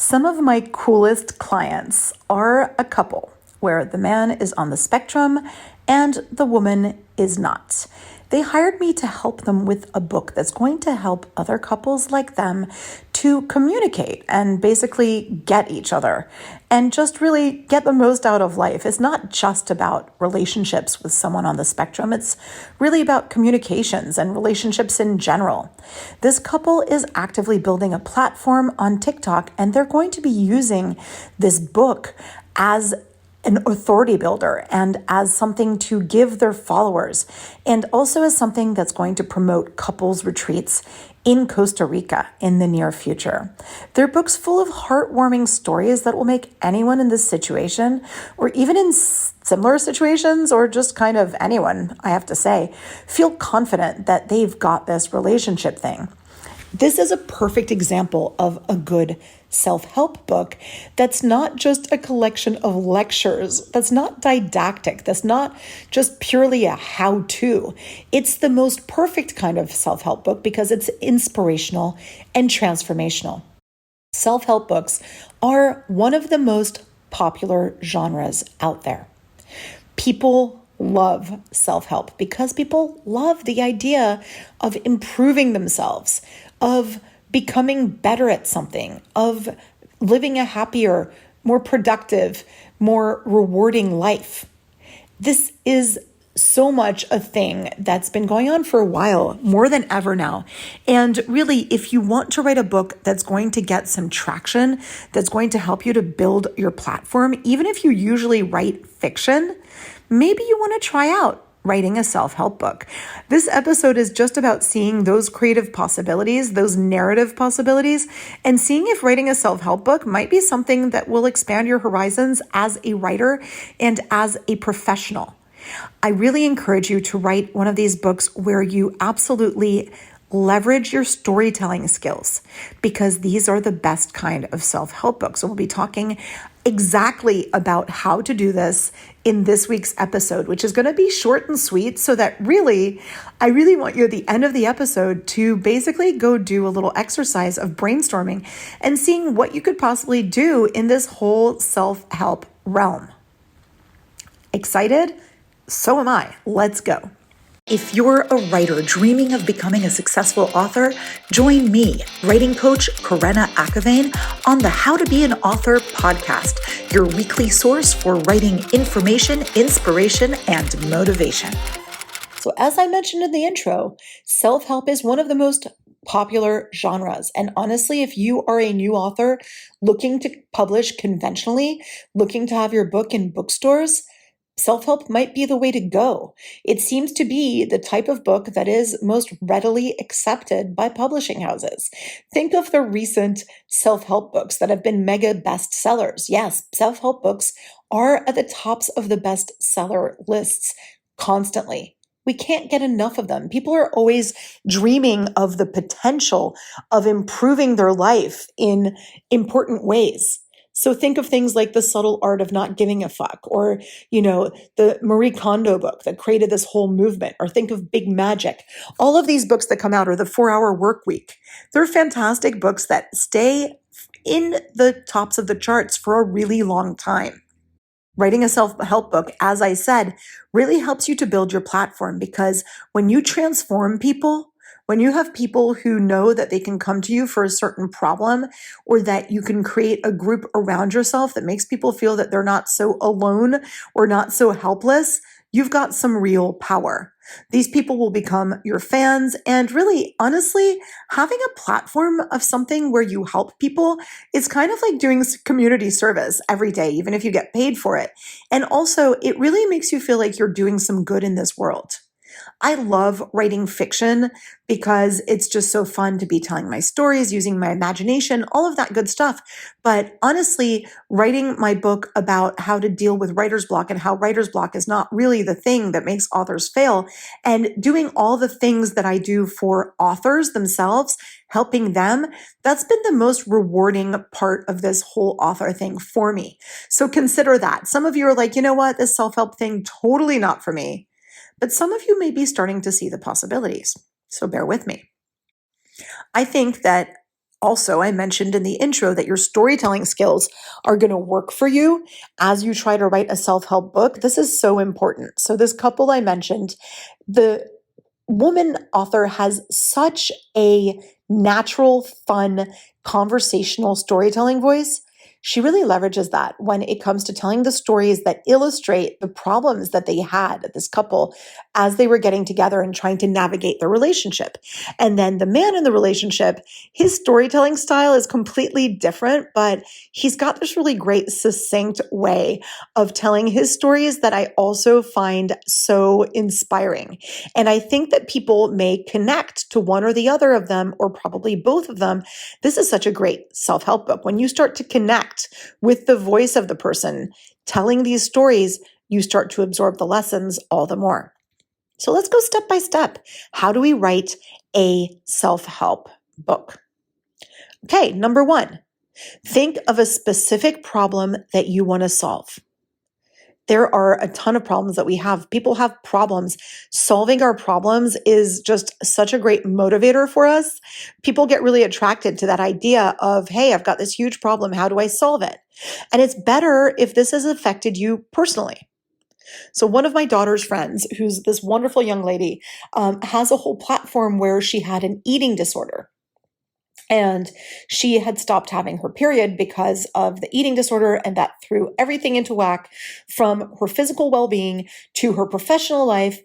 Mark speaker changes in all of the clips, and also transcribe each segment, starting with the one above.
Speaker 1: Some of my coolest clients are a couple where the man is on the spectrum and the woman is not. They hired me to help them with a book that's going to help other couples like them to communicate and basically get each other and just really get the most out of life. It's not just about relationships with someone on the spectrum. It's really about communications and relationships in general. This couple is actively building a platform on TikTok, and they're going to be using this book as an authority builder and as something to give their followers, and also as something that's going to promote couples retreats in Costa Rica in the near future. Their book's full of heartwarming stories that will make anyone in this situation, or even in similar situations, or just kind of anyone, I have to say, feel confident that they've got this relationship thing. This is a perfect example of a good self-help book that's not just a collection of lectures, that's not didactic, that's not just purely a how-to. It's the most perfect kind of self-help book because it's inspirational and transformational. Self-help books are one of the most popular genres out there. People love self-help because people love the idea of improving themselves, of becoming better at something, of living a happier, more productive, more rewarding life. This is so much a thing that's been going on for a while, more than ever now. And really, if you want to write a book that's going to get some traction, that's going to help you to build your platform, even if you usually write fiction, maybe you want to try out writing a self-help book. This episode is just about seeing those creative possibilities, those narrative possibilities, and seeing if writing a self-help book might be something that will expand your horizons as a writer and as a professional. I really encourage you to write one of these books where you absolutely leverage your storytelling skills, because these are the best kind of self-help books. So we'll be talking exactly about how to do this in this week's episode, which is going to be short and sweet, so that I really want you at the end of the episode to basically go do a little exercise of brainstorming and seeing what you could possibly do in this whole self-help realm. Excited? So am I. Let's go. If you're a writer dreaming of becoming a successful author, join me, writing coach Karena Akhavein, on the How to Be an Author podcast, your weekly source for writing information, inspiration, and motivation. So as I mentioned in the intro, self-help is one of the most popular genres. And honestly, if you are a new author looking to publish conventionally, looking to have your book in bookstores, self-help might be the way to go. It seems to be the type of book that is most readily accepted by publishing houses. Think of the recent self-help books that have been mega bestsellers. Yes, self-help books are at the tops of the bestseller lists constantly. We can't get enough of them. People are always dreaming of the potential of improving their life in important ways. So think of things like The Subtle Art of Not Giving a Fuck, or, the Marie Kondo book that created this whole movement, or think of Big Magic. All of these books that come out, or The 4-Hour Work Week. They're fantastic books that stay in the tops of the charts for a really long time. Writing a self-help book, as I said, really helps you to build your platform, because when you transform people, when you have people who know that they can come to you for a certain problem, or that you can create a group around yourself that makes people feel that they're not so alone or not so helpless, you've got some real power. These people will become your fans, and really, honestly, having a platform of something where you help people is kind of like doing community service every day, even if you get paid for it. And also, it really makes you feel like you're doing some good in this world. I love writing fiction because it's just so fun to be telling my stories, using my imagination, all of that good stuff. But honestly, writing my book about how to deal with writer's block and how writer's block is not really the thing that makes authors fail, and doing all the things that I do for authors themselves, helping them, that's been the most rewarding part of this whole author thing for me. So consider that. Some of you are like, you know what, this self-help thing, totally not for me. But some of you may be starting to see the possibilities, so bear with me. I think that Also, I mentioned in the intro that your storytelling skills are going to work for you as you try to write a self-help book. This is so important. So this couple I mentioned, the woman author has such a natural, fun, conversational storytelling voice. She really leverages that when it comes to telling the stories that illustrate the problems that they had, this couple, as they were getting together and trying to navigate their relationship. And then the man in the relationship, his storytelling style is completely different, but he's got this really great, succinct way of telling his stories that I also find so inspiring. And I think that people may connect to one or the other of them, or probably both of them. This is such a great self-help book. When you start to connect with the voice of the person telling these stories, you start to absorb the lessons all the more. So let's go step by step. How do we write a self-help book? Okay, number one, think of a specific problem that you want to solve. There are a ton of problems that we have. People have problems. Solving our problems is just such a great motivator for us. People get really attracted to that idea of, hey, I've got this huge problem. How do I solve it? And it's better if this has affected you personally. So one of my daughter's friends, who's this wonderful young lady, has a whole platform where she had an eating disorder. And she had stopped having her period because of the eating disorder, and that threw everything into whack, from her physical well-being to her professional life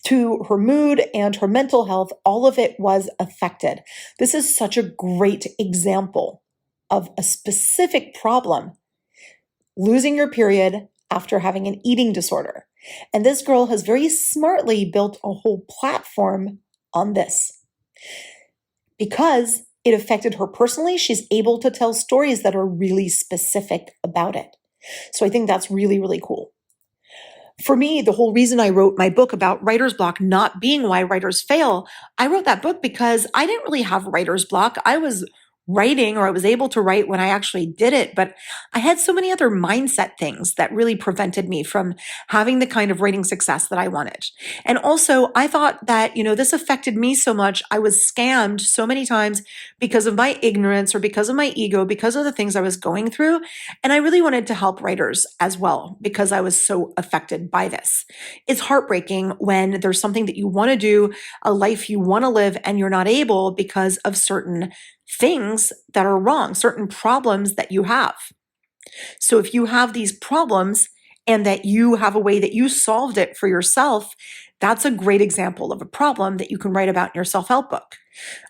Speaker 1: to her mood and her mental health. All of it was affected. This is such a great example of a specific problem: losing your period after having an eating disorder. And this girl has very smartly built a whole platform on this. Because it affected her personally, she's able to tell stories that are really specific about it. So I think that's really, really cool. For me, the whole reason I wrote my book about writer's block not being why writers fail, I wrote that book because I didn't really have writer's block. I was writing, or I was able to write when I actually did it, but I had so many other mindset things that really prevented me from having the kind of writing success that I wanted. And also, I thought that, this affected me so much. I was scammed so many times because of my ignorance or because of my ego, because of the things I was going through. And I really wanted to help writers as well because I was so affected by this. It's heartbreaking when there's something that you want to do, a life you want to live, and you're not able because of certain things that are wrong, certain problems that you have. So if you have these problems and that you have a way that you solved it for yourself, that's a great example of a problem that you can write about in your self-help book.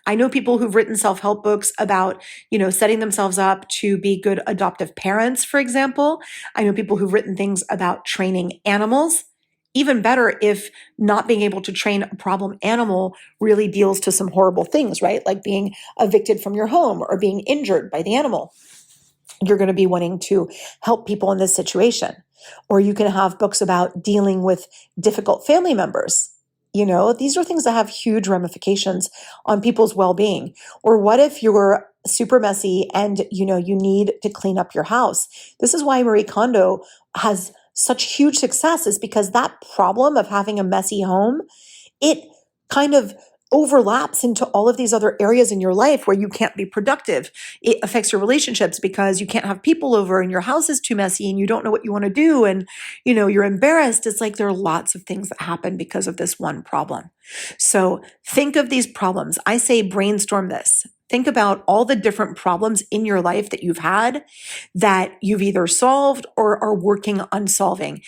Speaker 1: I know people who've written self-help books about, setting themselves up to be good adoptive parents, for example. I know people who've written things about training animals. Even better if not being able to train a problem animal really deals to some horrible things, right? Like being evicted from your home or being injured by the animal. You're going to be wanting to help people in this situation. Or you can have books about dealing with difficult family members. These are things that have huge ramifications on people's well-being. Or what if you're super messy and, you need to clean up your house? This is why Marie Kondo has such huge success, is because that problem of having a messy home, it kind of overlaps into all of these other areas in your life where you can't be productive. It affects your relationships because you can't have people over and your house is too messy and you don't know what you want to do and, you're embarrassed. It's like there are lots of things that happen because of this one problem. So think of these problems. I say brainstorm this. Think about all the different problems in your life that you've had that you've either solved or are working on solving,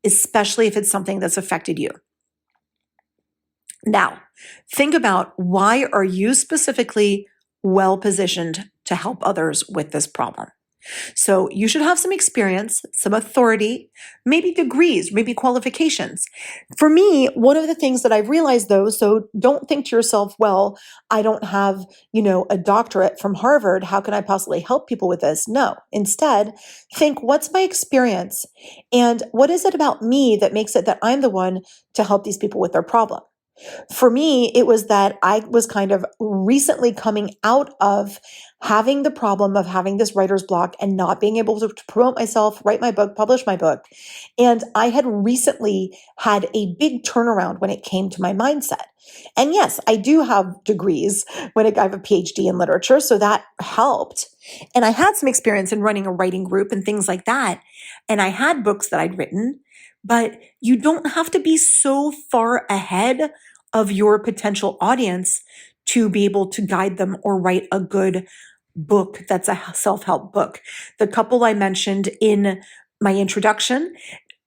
Speaker 1: especially if it's something that's affected you. Now, think about, why are you specifically well positioned to help others with this problem? So you should have some experience, some authority, maybe degrees, maybe qualifications. For me, one of the things that I've realized though, so don't think to yourself, well, I don't have, a doctorate from Harvard. How can I possibly help people with this? No. Instead, think, what's my experience? And what is it about me that makes it that I'm the one to help these people with their problem? For me, it was that I was kind of recently coming out of having the problem of having this writer's block and not being able to promote myself, write my book, publish my book. And I had recently had a big turnaround when it came to my mindset. And yes, I do have degrees I have a PhD in literature, so that helped. And I had some experience in running a writing group and things like that. And I had books that I'd written, but you don't have to be so far ahead of your potential audience to be able to guide them or write a good book that's a self-help book. The couple I mentioned in my introduction,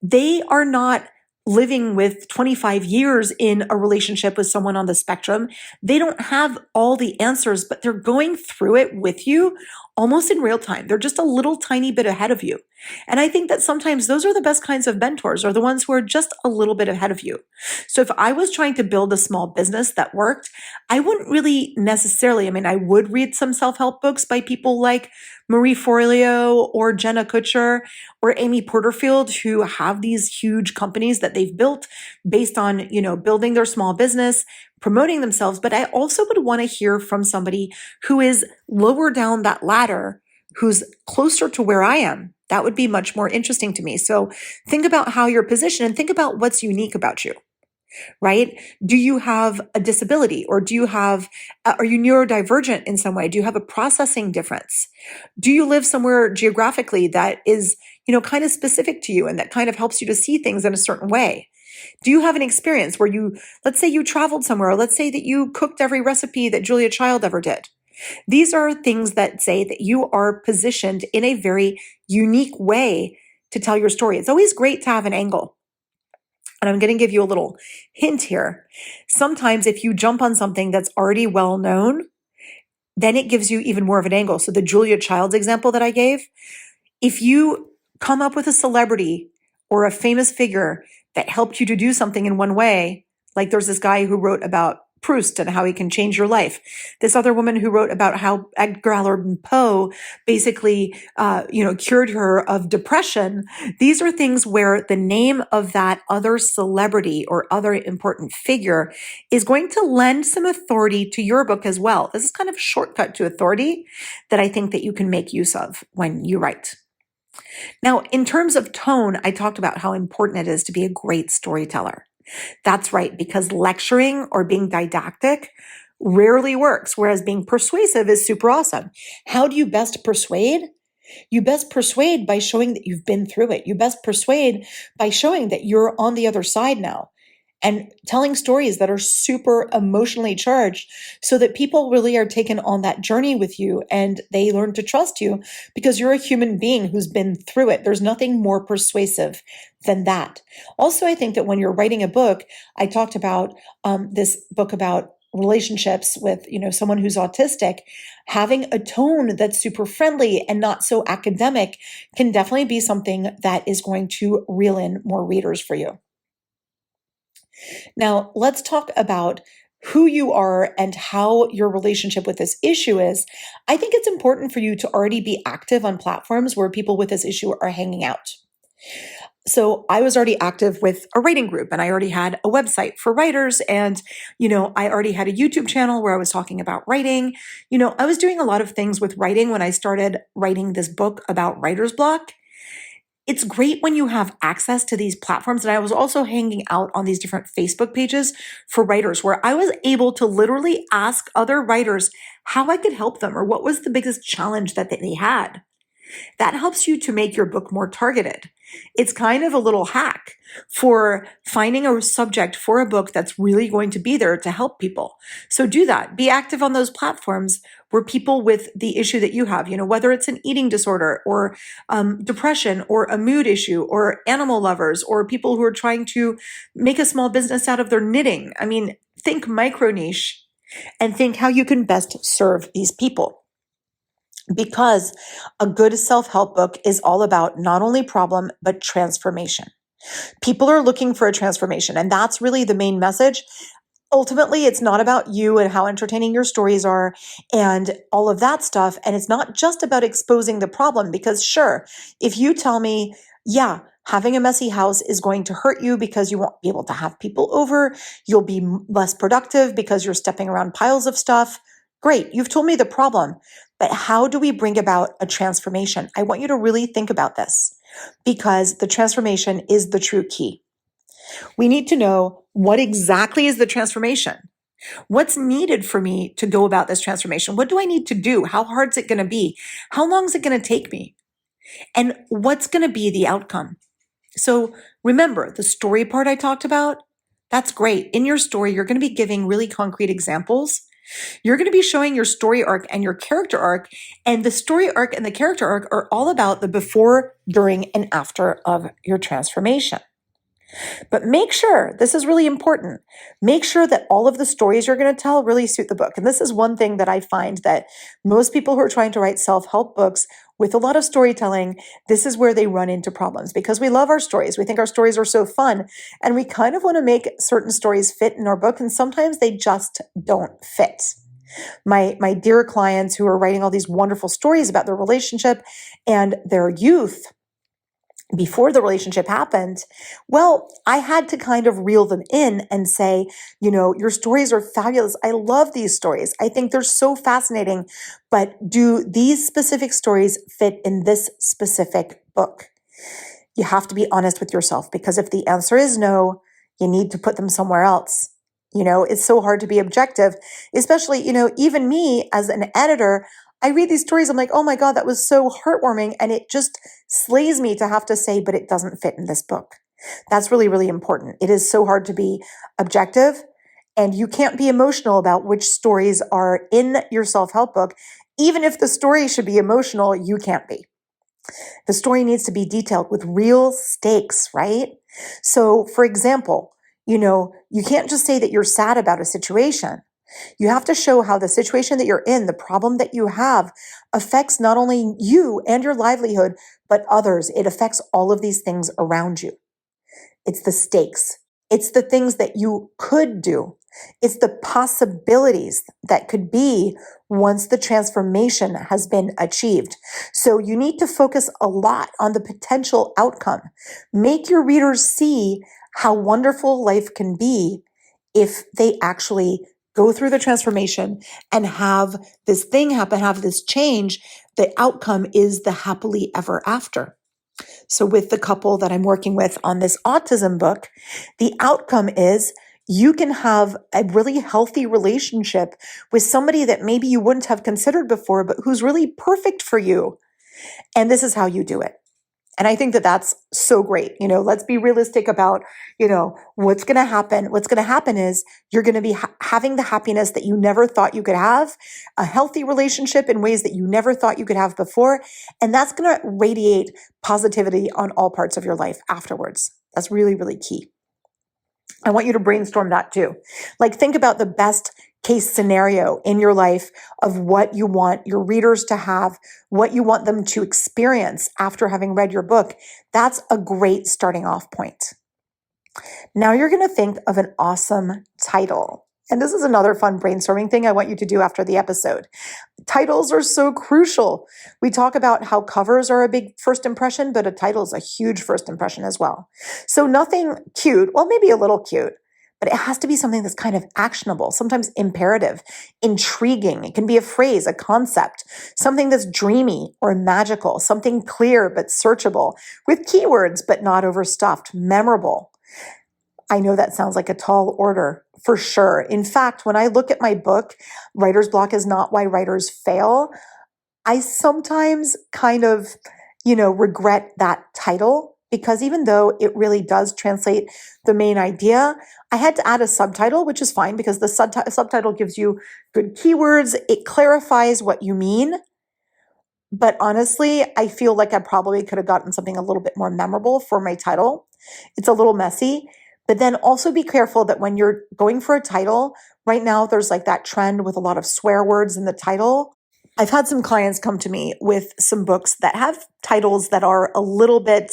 Speaker 1: they are not living with 25 years in a relationship with someone on the spectrum. They don't have all the answers, but they're going through it with you almost in real time. They're just a little tiny bit ahead of you. And I think that sometimes those are the best kinds of mentors, are the ones who are just a little bit ahead of you. So if I was trying to build a small business that worked, I wouldn't really necessarily, I would read some self-help books by people like Marie Forleo or Jenna Kutcher or Amy Porterfield, who have these huge companies that they've built based on, building their small business, promoting themselves. But I also would want to hear from somebody who is lower down that ladder, who's closer to where I am. That would be much more interesting to me. So think about how you're positioned and think about what's unique about you, right? Do you have a disability, or are you neurodivergent in some way? Do you have a processing difference? Do you live somewhere geographically that is, kind of specific to you and that kind of helps you to see things in a certain way? Do you have an experience where let's say you traveled somewhere, or let's say that you cooked every recipe that Julia Child ever did? These are things that say that you are positioned in a very unique way to tell your story. It's always great to have an angle. And I'm going to give you a little hint here. Sometimes if you jump on something that's already well known, then it gives you even more of an angle. So the Julia Child's example that I gave, if you come up with a celebrity or a famous figure that helped you to do something in one way, like there's this guy who wrote about Proust and how he can change your life. This other woman who wrote about how Edgar Allan Poe basically, cured her of depression. These are things where the name of that other celebrity or other important figure is going to lend some authority to your book as well. This is kind of a shortcut to authority that I think that you can make use of when you write. Now, in terms of tone, I talked about how important it is to be a great storyteller. That's right, because lecturing or being didactic rarely works, whereas being persuasive is super awesome. How do you best persuade? You best persuade by showing that you've been through it. You best persuade by showing that you're on the other side now and telling stories that are super emotionally charged so that people really are taken on that journey with you and they learn to trust you because you're a human being who's been through it. There's nothing more persuasive than that. Also, I think that when you're writing a book, I talked about this book about relationships with, someone who's autistic, having a tone that's super friendly and not so academic can definitely be something that is going to reel in more readers for you. Now, let's talk about who you are and how your relationship with this issue is. I think it's important for you to already be active on platforms where people with this issue are hanging out. So I was already active with a writing group and I already had a website for writers and, I already had a YouTube channel where I was talking about writing. I was doing a lot of things with writing when I started writing this book about writer's block. It's great when you have access to these platforms. And I was also hanging out on these different Facebook pages for writers where I was able to literally ask other writers how I could help them or what was the biggest challenge that they had. That helps you to make your book more targeted. It's kind of a little hack for finding a subject for a book that's really going to be there to help people. So do that. Be active on those platforms where people with the issue that you have, whether it's an eating disorder or depression or a mood issue or animal lovers or people who are trying to make a small business out of their knitting. Think micro niche and think how you can best serve these people. Because a good self-help book is all about not only problem, but transformation. People are looking for a transformation, and that's really the main message. Ultimately, it's not about you and how entertaining your stories are and all of that stuff. And it's not just about exposing the problem, because sure, if you tell me, yeah, having a messy house is going to hurt you because you won't be able to have people over, you'll be less productive because you're stepping around piles of stuff. Great, you've told me the problem, but how do we bring about a transformation? I want you to really think about this, because the transformation is the true key. We need to know, what exactly is the transformation? What's needed for me to go about this transformation? What do I need to do? How hard is it going to be? How long is it going to take me? And what's going to be the outcome? So remember the story part I talked about? That's great. In your story, you're going to be giving really concrete examples. You're going to be showing your story arc and your character arc. And the story arc and the character arc are all about the before, during, and after of your transformation. But make sure, this is really important, make sure that all of the stories you're going to tell really suit the book. And this is one thing that I find that most people who are trying to write self-help books with a lot of storytelling, this is where they run into problems, because we love our stories. We think our stories are so fun, and we kind of want to make certain stories fit in our book, and sometimes they just don't fit. My dear clients who are writing all these wonderful stories about their relationship and their youth before the relationship happened, well, I had to kind of reel them in and say, your stories are fabulous. I love these stories. I think they're so fascinating, but do these specific stories fit in this specific book? You have to be honest with yourself, because if the answer is no, you need to put them somewhere else. It's so hard to be objective, especially, even me as an editor, I read these stories, I'm like, oh my God, that was so heartwarming. And it just slays me to have to say, but it doesn't fit in this book. That's really, really important. It is so hard to be objective, and you can't be emotional about which stories are in your self-help book. Even if the story should be emotional, you can't be. The story needs to be detailed with real stakes, right? So for example, you can't just say that you're sad about a situation. You have to show how the situation that you're in, the problem that you have, affects not only you and your livelihood, but others. It affects all of these things around you. It's the stakes. It's the things that you could do. It's the possibilities that could be once the transformation has been achieved. So you need to focus a lot on the potential outcome. Make your readers see how wonderful life can be if they actually go through the transformation and have this thing happen, have this change. The outcome is the happily ever after. So with the couple that I'm working with on this autism book, the outcome is you can have a really healthy relationship with somebody that maybe you wouldn't have considered before, but who's really perfect for you. And this is how you do it. And I think that that's so great. Let's be realistic about, what's going to happen. What's going to happen is you're going to be having the happiness that you never thought you could have, a healthy relationship in ways that you never thought you could have before. And that's going to radiate positivity on all parts of your life afterwards. That's really, really key. I want you to brainstorm that too. Think about the best case scenario in your life of what you want your readers to have, what you want them to experience after having read your book. That's a great starting off point. Now you're going to think of an awesome title. And this is another fun brainstorming thing I want you to do after the episode. Titles are so crucial. We talk about how covers are a big first impression, but a title is a huge first impression as well. So nothing cute, well, maybe a little cute, but it has to be something that's kind of actionable, sometimes imperative, intriguing. It can be a phrase, a concept, something that's dreamy or magical, something clear but searchable, with keywords but not overstuffed, memorable. I know that sounds like a tall order, for sure. In fact, when I look at my book, Writer's Block is Not Why Writers Fail, I sometimes kind of, regret that title, because even though it really does translate the main idea, I had to add a subtitle, which is fine because the subtitle gives you good keywords. It clarifies what you mean. But honestly, I feel like I probably could have gotten something a little bit more memorable for my title. It's a little messy. But then also be careful that when you're going for a title, right now there's that trend with a lot of swear words in the title. I've had some clients come to me with some books that have titles that are a little bit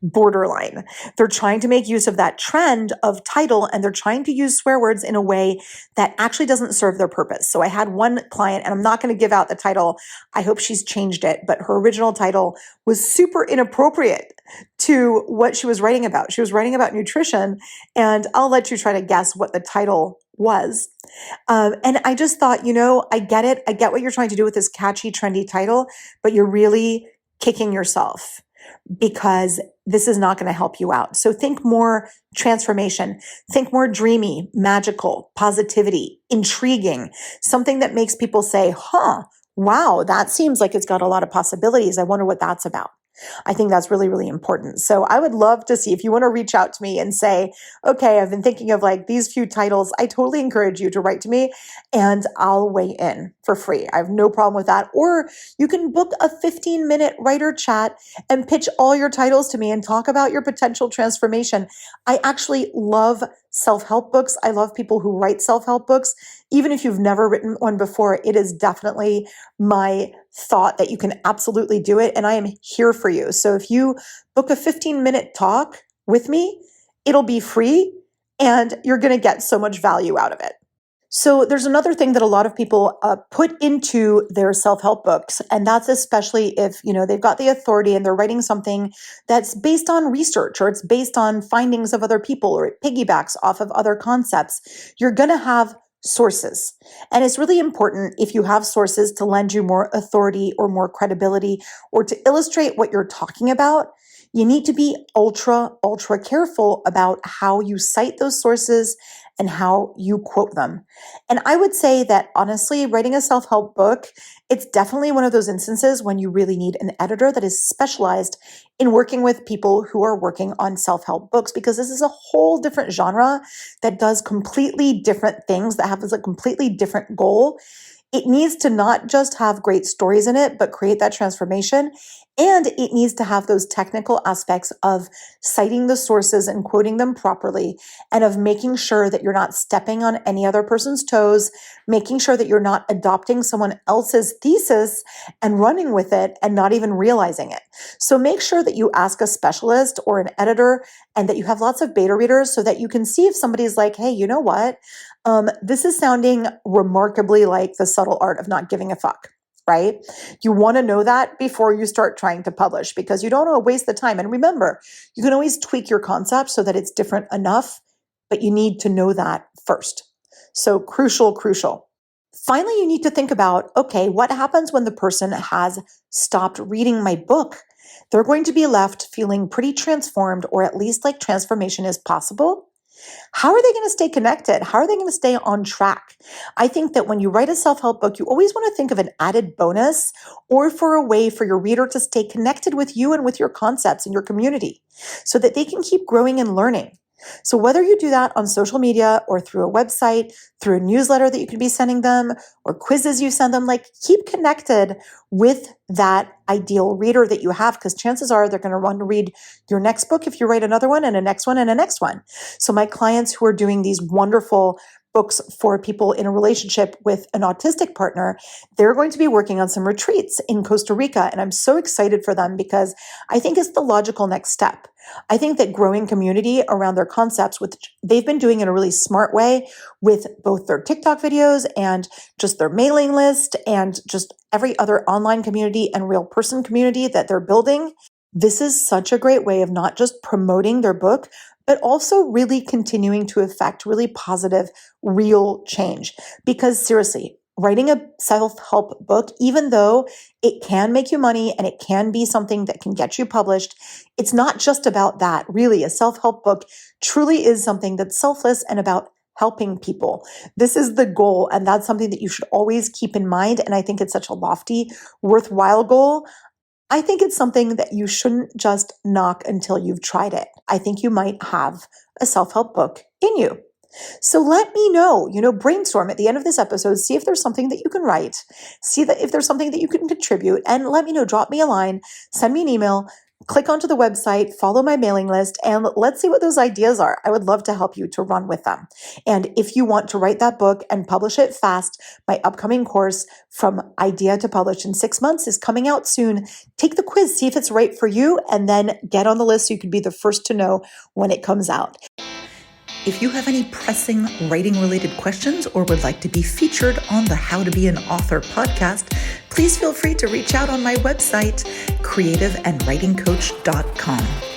Speaker 1: borderline. They're trying to make use of that trend of title, and they're trying to use swear words in a way that actually doesn't serve their purpose. So I had one client, and I'm not going to give out the title. I hope she's changed it, but her original title was super inappropriate to what she was writing about. She was writing about nutrition, and I'll let you try to guess what the title was. And I just thought, I get it. I get what you're trying to do with this catchy, trendy title, but you're really kicking yourself because this is not going to help you out. So think more transformation, think more dreamy, magical, positivity, intriguing, something that makes people say, wow, that seems like it's got a lot of possibilities. I wonder what that's about. I think that's really, really important. So I would love to see if you want to reach out to me and say, okay, I've been thinking of like these few titles. I totally encourage you to write to me and I'll weigh in for free. I have no problem with that. Or you can book a 15-minute writer chat and pitch all your titles to me and talk about your potential transformation. I actually love self-help books. I love people who write self-help books. Even if you've never written one before, it is definitely my thought that you can absolutely do it. And I am here for you. So if you book a 15-minute talk with me, it'll be free and you're going to get so much value out of it. So there's another thing that a lot of people put into their self-help books, and that's especially if, they've got the authority and they're writing something that's based on research or it's based on findings of other people or it piggybacks off of other concepts. You're going to have sources. And it's really important if you have sources to lend you more authority or more credibility or to illustrate what you're talking about. You need to be ultra, ultra careful about how you cite those sources and how you quote them. And I would say that honestly, writing a self-help book, it's definitely one of those instances when you really need an editor that is specialized in working with people who are working on self-help books, because this is a whole different genre that does completely different things, that has a completely different goal. It needs to not just have great stories in it, but create that transformation. And it needs to have those technical aspects of citing the sources and quoting them properly, and of making sure that you're not stepping on any other person's toes, making sure that you're not adopting someone else's thesis and running with it and not even realizing it. So make sure that you ask a specialist or an editor and that you have lots of beta readers so that you can see if somebody's like, hey, you know what? This is sounding remarkably like The Subtle Art of Not Giving a Fuck. Right? You want to know that before you start trying to publish, because you don't want to waste the time. And remember, you can always tweak your concept so that it's different enough, but you need to know that first. So crucial, crucial. Finally, you need to think about, okay, what happens when the person has stopped reading my book? They're going to be left feeling pretty transformed, or at least like transformation is possible. How are they going to stay connected? How are they going to stay on track? I think that when you write a self-help book, you always want to think of an added bonus or for a way for your reader to stay connected with you and with your concepts and your community so that they can keep growing and learning. So whether you do that on social media or through a website, through a newsletter that you could be sending them, or quizzes you send them, like keep connected with that ideal reader that you have, because chances are they're going to want to read your next book if you write another one and a next one and a next one. So my clients who are doing these wonderful books for people in a relationship with an autistic partner, they're going to be working on some retreats in Costa Rica. And I'm so excited for them because I think it's the logical next step. I think that growing community around their concepts, which they've been doing in a really smart way with both their TikTok videos and just their mailing list and just every other online community and real person community that they're building. This is such a great way of not just promoting their book, but also really continuing to affect really positive, real change. Because seriously, writing a self-help book, even though it can make you money and it can be something that can get you published, it's not just about that. Really, a self-help book truly is something that's selfless and about helping people. This is the goal, and that's something that you should always keep in mind. And I think it's such a lofty, worthwhile goal. I think it's something that you shouldn't just knock until you've tried it. I think you might have a self-help book in you. So let me know, brainstorm at the end of this episode, see if there's something that you can write, see that if there's something that you can contribute, and let me know, drop me a line, send me an email, Click onto the website, follow my mailing list, and let's see what those ideas are. I would love to help you to run with them. And if you want to write that book and publish it fast, my upcoming course From Idea to Publish in 6 months is coming out soon. Take the quiz, see if it's right for you, and then get on the list so you can be the first to know when it comes out. If you have any pressing writing-related questions or would like to be featured on the How to Be an Author podcast, please feel free to reach out on my website, creativeandwritingcoach.com.